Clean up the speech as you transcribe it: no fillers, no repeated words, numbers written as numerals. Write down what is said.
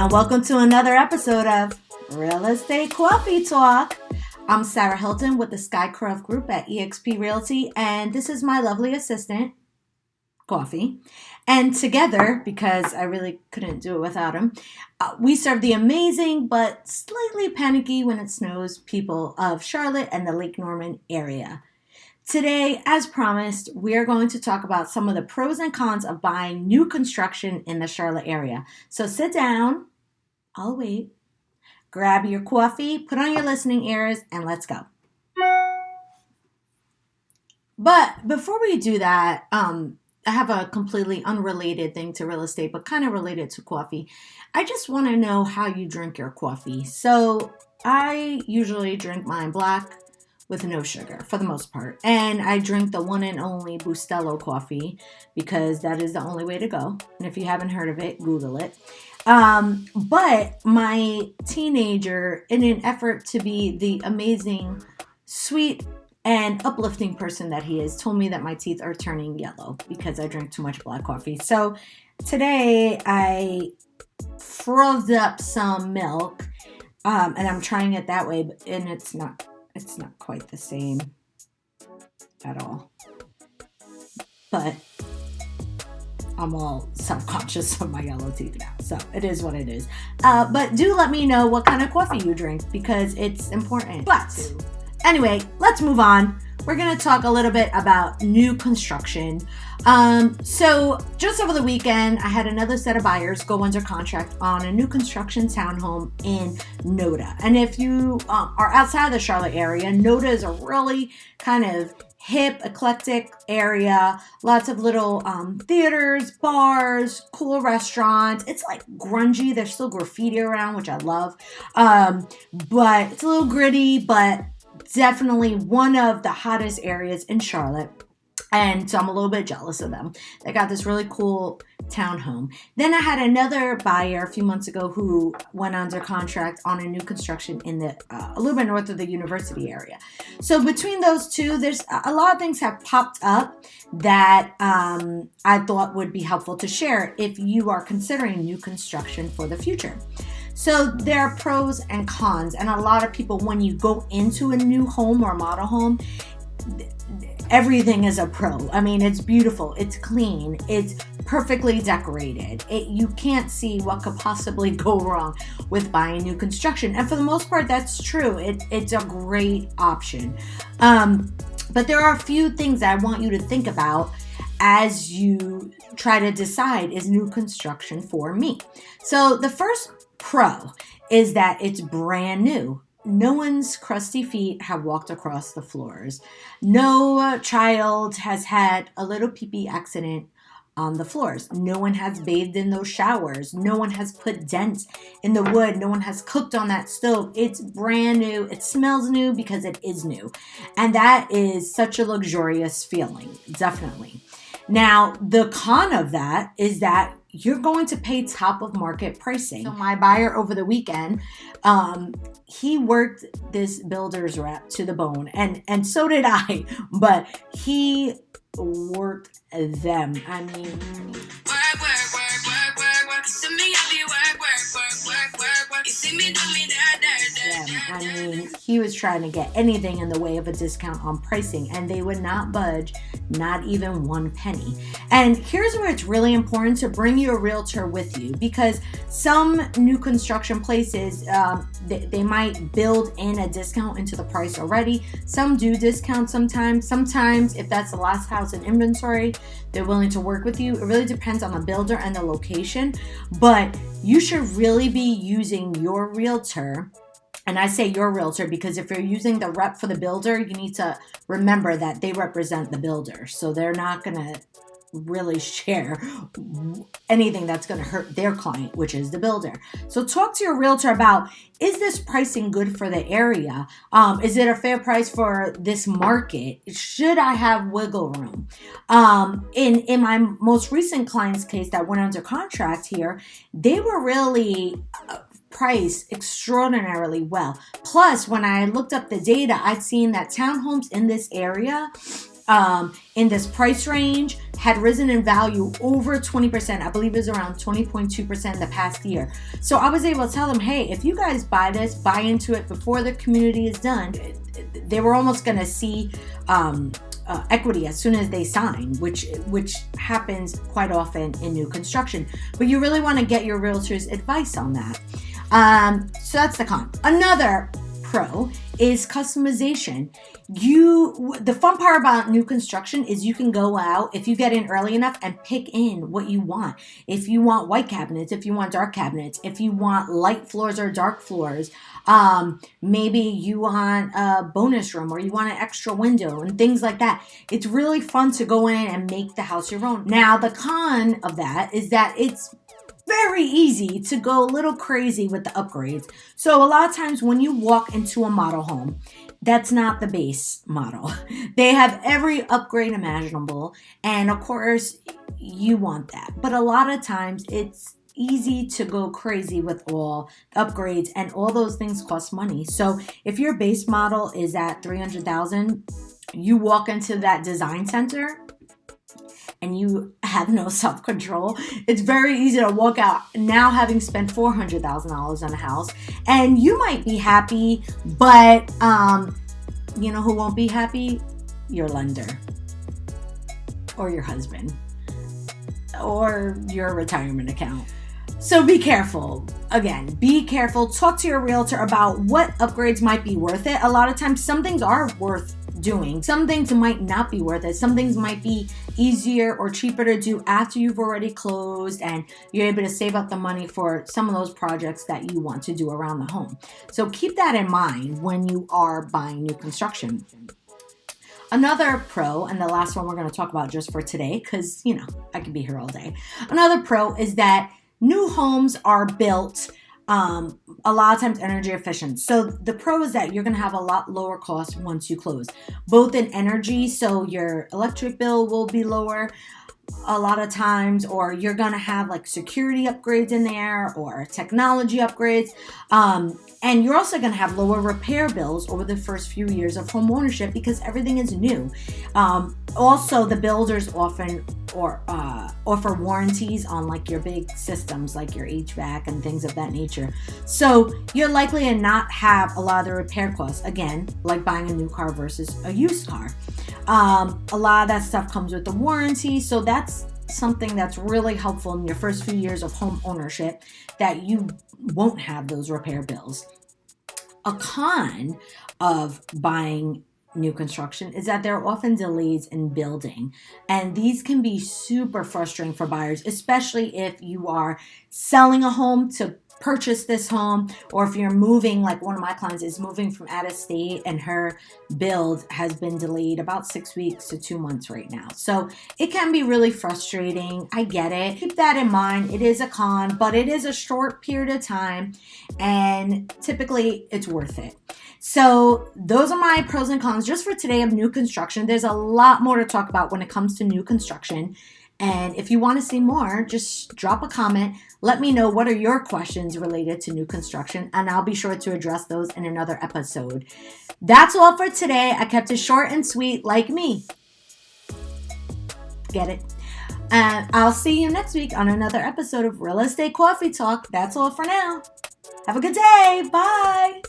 and welcome to another episode of Real Estate Coffee Talk. I'm Sarah Hilton with the Skycroft Group at eXp Realty, and this is my lovely assistant, Coffee. And together, because I really couldn't do it without him, we serve the amazing but slightly panicky when it snows people of Charlotte and the Lake Norman area. Today, as promised, we are going to talk about some of the pros and cons of buying new construction in the Charlotte area. So sit down, I'll wait, grab your coffee, put on your listening ears, and let's go. But before we do that, I have a completely unrelated thing to real estate, but kind of related to coffee. I just want to know how you drink your coffee. So I usually drink mine black with no sugar for the most part. And I drink the one and only Bustelo coffee because that is the only way to go. And if you haven't heard of it, Google it. But my teenager, in an effort to be the amazing, sweet, and uplifting person that he is, told me that my teeth are turning yellow because I drink too much black coffee. So today I frothed up some milk, and I'm trying it that way, and it's not quite the same at all. But I'm all self-conscious of my yellow teeth now, so it is what it is. But do let me know what kind of coffee you drink because it's important. But anyway, let's move on. We're going to talk a little bit about new construction. So just over the weekend, I had another set of buyers go under contract on a new construction townhome in Noda. And if you are outside of the Charlotte area, Noda is a really kind of hip, eclectic area. Lots of little theaters, bars, cool restaurants. It's like grungy. There's still graffiti around, which I love. But it's a little gritty, but definitely one of the hottest areas in Charlotte. And so I'm a little bit jealous of them. They got this really cool townhome. Then I had another buyer a few months ago who went under contract on a new construction in the a little bit north of the university area. So between those two, there's a lot of things have popped up that I thought would be helpful to share if you are considering new construction for the future. So there are pros and cons, and a lot of people, when you go into a new home or model home, everything is a pro. I mean, it's beautiful, it's clean, it's perfectly decorated. You can't see what could possibly go wrong with buying new construction. And for the most part, that's true. It's a great option. But there are a few things that I want you to think about as you try to decide, is new construction for me? So the first pro is that it's brand new. No one's crusty feet have walked across the floors. No child has had a little pee-pee accident on the floors. No one has bathed in those showers. No one has put dents in the wood. No one has cooked on that stove. It's brand new. It smells new because it is new. And that is such a luxurious feeling, definitely. Now, the con of that is that you're going to pay top of market pricing. So my buyer over the weekend, he worked this builder's rep to the bone, and so did I, but he worked them. I mean, he was trying to get anything in the way of a discount on pricing, and they would not budge, not even 1 penny. And here's where it's really important to bring your realtor with you, because some new construction places, they might build in a discount into the price already. Some do discount sometimes. Sometimes, if that's the last house in inventory, they're willing to work with you. It really depends on the builder and the location, but you should really be using your realtor. And I say your realtor because if you're using the rep for the builder, you need to remember that they represent the builder. So they're not going to really share anything that's going to hurt their client, which is the builder. So talk to your realtor about, is this pricing good for the area? Is it a fair price for this market? Should I have wiggle room? In my most recent client's case that went under contract here, they were really priced extraordinarily well. Plus, when I looked up the data, I'd seen that townhomes in this area, in this price range, had risen in value over 20%. I believe it was around 20.2% in the past year. So I was able to tell them, hey, if you guys buy this, buy into it before the community is done. They were almost going to see equity as soon as they sign, which happens quite often in new construction. But you really want to get your realtor's advice on that. So that's the con. Another pro is customization. The fun part about new construction is you can go out, if you get in early enough, and pick in what you want. If you want white cabinets, if you want dark cabinets, if you want light floors or dark floors, maybe you want a bonus room or you want an extra window and things like that. It's really fun to go in and make the house your own. Now, the con of that is that it's very easy to go a little crazy with the upgrades. So a lot of times when you walk into a model home, that's not the base model. They have every upgrade imaginable. And of course, you want that. But a lot of times it's easy to go crazy with all upgrades, and all those things cost money. So if your base model is at $300,000, you walk into that design center and you have no self-control, it's very easy to walk out now having spent $400,000 on a house, and you might be happy, but you know who won't be happy? Your lender or your husband or your retirement account. So be careful. Again, be careful. Talk to your realtor about what upgrades might be worth it. A lot of times some things are worth doing. Some things might not be worth it. Some things might be easier or cheaper to do after you've already closed and you're able to save up the money for some of those projects that you want to do around the home. So keep that in mind when you are buying new construction. Another pro, and the last one we're going to talk about just for today, because, you know, I could be here all day. Another pro is that new homes are built a lot of times energy efficient. So the pro is that you're going to have a lot lower costs once you close, both in energy. So your electric bill will be lower a lot of times, or you're going to have like security upgrades in there or technology upgrades. And you're also going to have lower repair bills over the first few years of home ownership because everything is new. Also, the builders often offer warranties on like your big systems, like your HVAC and things of that nature. So you're likely to not have a lot of the repair costs, again, like buying a new car versus a used car. A lot of that stuff comes with the warranty. So that's something that's really helpful in your first few years of home ownership, that you won't have those repair bills. A con of buying new construction is that there are often delays in building, and these can be super frustrating for buyers, especially if you are selling a home to purchase this home, or if you're moving, like one of my clients is moving from out of state and her build has been delayed about 6 weeks to 2 months right now. So it can be really frustrating. I get it. Keep that in mind. It is a con, but it is a short period of time, and typically it's worth it. So those are my pros and cons just for today of new construction. There's a lot more to talk about when it comes to new construction. And if you want to see more, just drop a comment. Let me know what are your questions related to new construction, and I'll be sure to address those in another episode. That's all for today. I kept it short and sweet, like me. Get it? I'll see you next week on another episode of Real Estate Coffee Talk. That's all for now. Have a good day. Bye.